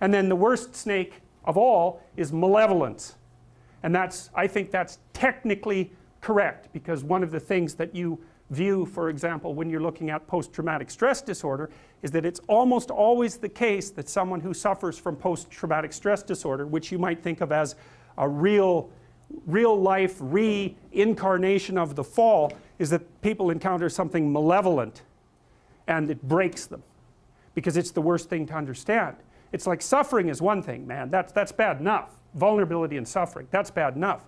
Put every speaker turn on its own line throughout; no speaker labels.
And then the worst snake of all is malevolence. And I think that's technically correct, because one of the things that you view, for example, when you're looking at post-traumatic stress disorder, is that it's almost always the case that someone who suffers from post-traumatic stress disorder, which you might think of as a real life reincarnation of the fall, is that people encounter something malevolent and it breaks them, because it's the worst thing to understand. It's like suffering is one thing, man, that's bad enough. Vulnerability and suffering, that's bad enough.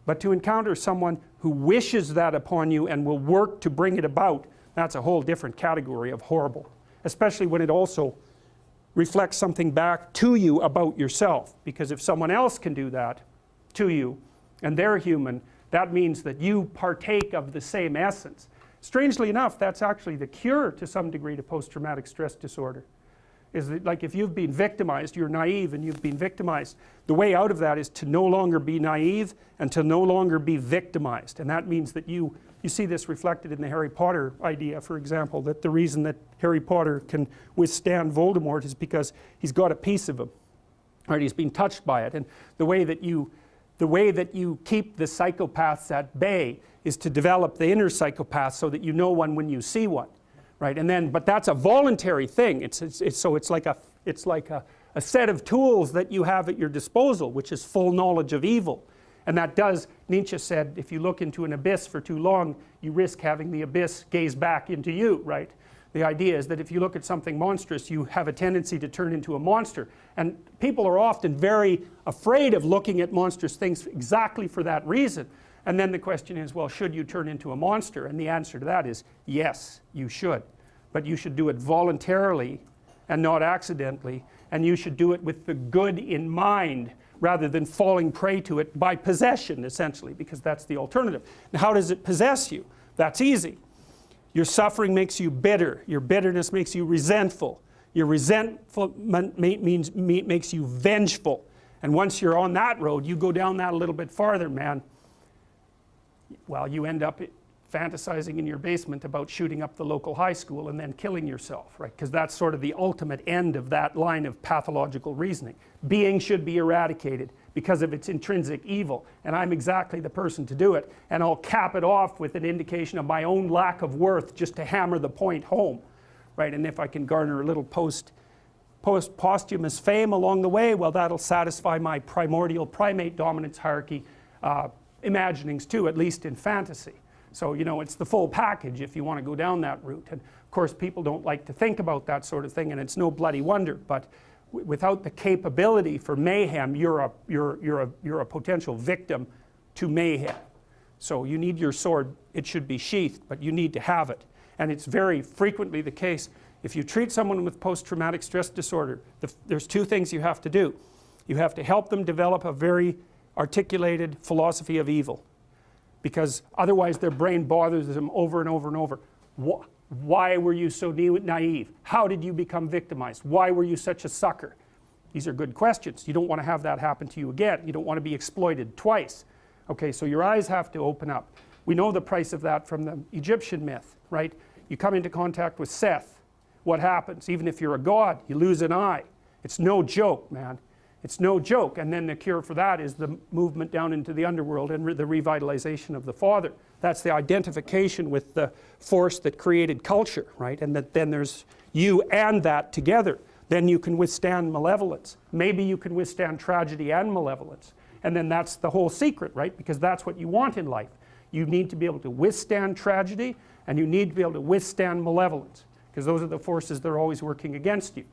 But to encounter someone who wishes that upon you and will work to bring it about, that's a whole different category of horrible. Especially when it also reflects something back to you about yourself. Because if someone else can do that to you, and they're human, that means that you partake of the same essence. Strangely enough, that's actually the cure to some degree to post-traumatic stress disorder. Is that, like, if you've been victimized, you're naive and you've been victimized, the way out of that is to no longer be naive and to no longer be victimized. And that means that you see this reflected in the Harry Potter idea, for example, that the reason that Harry Potter can withstand Voldemort is because he's got a piece of him, right? He's been touched by it. And the way that you keep the psychopaths at bay is to develop the inner psychopath so that you know one when you see one. Right, and then, but that's a voluntary thing. So it's like a set of tools that you have at your disposal, which is full knowledge of evil. And that does, Nietzsche said, if you look into an abyss for too long, you risk having the abyss gaze back into you, right? The idea is that if you look at something monstrous, you have a tendency to turn into a monster. And people are often very afraid of looking at monstrous things exactly for that reason. And then the question is, well, should you turn into a monster? And the answer to that is, yes, you should. But you should do it voluntarily and not accidentally. And you should do it with the good in mind rather than falling prey to it by possession, essentially, because that's the alternative. Now, how does it possess you? That's easy. Your suffering makes you bitter. Your bitterness makes you resentful. Your resentment makes you vengeful. And once you're on that road, you go down that a little bit farther, man. Well, you end up fantasizing in your basement about shooting up the local high school and then killing yourself, right? Because that's sort of the ultimate end of that line of pathological reasoning. Being should be eradicated because of its intrinsic evil, and I'm exactly the person to do it, and I'll cap it off with an indication of my own lack of worth just to hammer the point home, right? And if I can garner a little posthumous fame along the way, well, that'll satisfy my primordial primate dominance hierarchy imaginings too, at least in fantasy. So, you know, it's the full package if you want to go down that route. And of course, people don't like to think about that sort of thing, and it's no bloody wonder. But without the capability for mayhem, you're a potential victim to mayhem. So you need your sword. It should be sheathed, but you need to have it. And it's very frequently the case. If you treat someone with post-traumatic stress disorder, there's two things you have to do. You have to help them develop a very articulated philosophy of evil, because otherwise their brain bothers them over and over and over. Why were you so naive? How did you become victimized? Why were you such a sucker? These are good questions. You don't want to have that happen to you again. You don't want to be exploited twice. Okay, so your eyes have to open up. We know the price of that from the Egyptian myth, right? You come into contact with Seth. What happens? Even if you're a god, you lose an eye. It's no joke, man. It's no joke. And then the cure for that is the movement down into the underworld and the revitalization of the Father. That's the identification with the force that created culture, right? And that then there's you and that together. Then you can withstand malevolence. Maybe you can withstand tragedy and malevolence. And then that's the whole secret, right? Because that's what you want in life. You need to be able to withstand tragedy, and you need to be able to withstand malevolence, because those are the forces that are always working against you.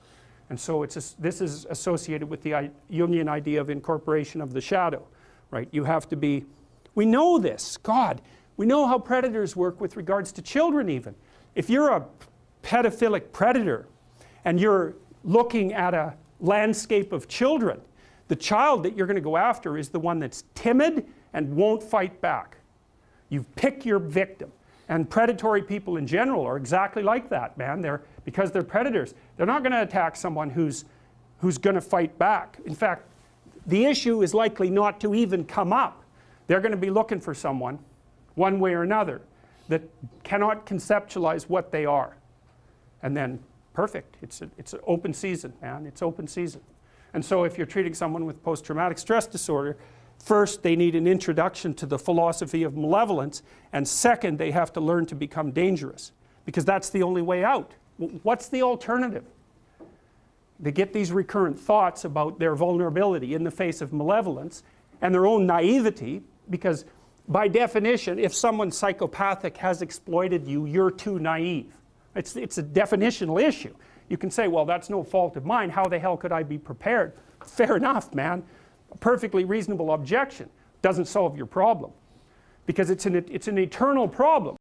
And so this is associated with the Jungian idea of incorporation of the shadow, right? You have to be, we know this, God, we know how predators work with regards to children even. If you're a pedophilic predator and you're looking at a landscape of children, the child that you're going to go after is the one that's timid and won't fight back. You pick your victim. And predatory people in general are exactly like that, man. Because they're predators. They're not going to attack someone who's going to fight back. In fact, the issue is likely not to even come up. They're going to be looking for someone, one way or another, that cannot conceptualize what they are. And then, perfect. It's an open season, man. It's open season. And so if you're treating someone with post-traumatic stress disorder, first they need an introduction to the philosophy of malevolence, and second they have to learn to become dangerous, because that's the only way out. What's the alternative? They get these recurrent thoughts about their vulnerability in the face of malevolence and their own naivety, because by definition, if someone psychopathic has exploited you, you're too naive. It's a definitional issue. You can say, well, that's no fault of mine. How the hell could I be prepared? Fair enough, man. A perfectly reasonable objection. Doesn't solve your problem. Because it's an eternal problem.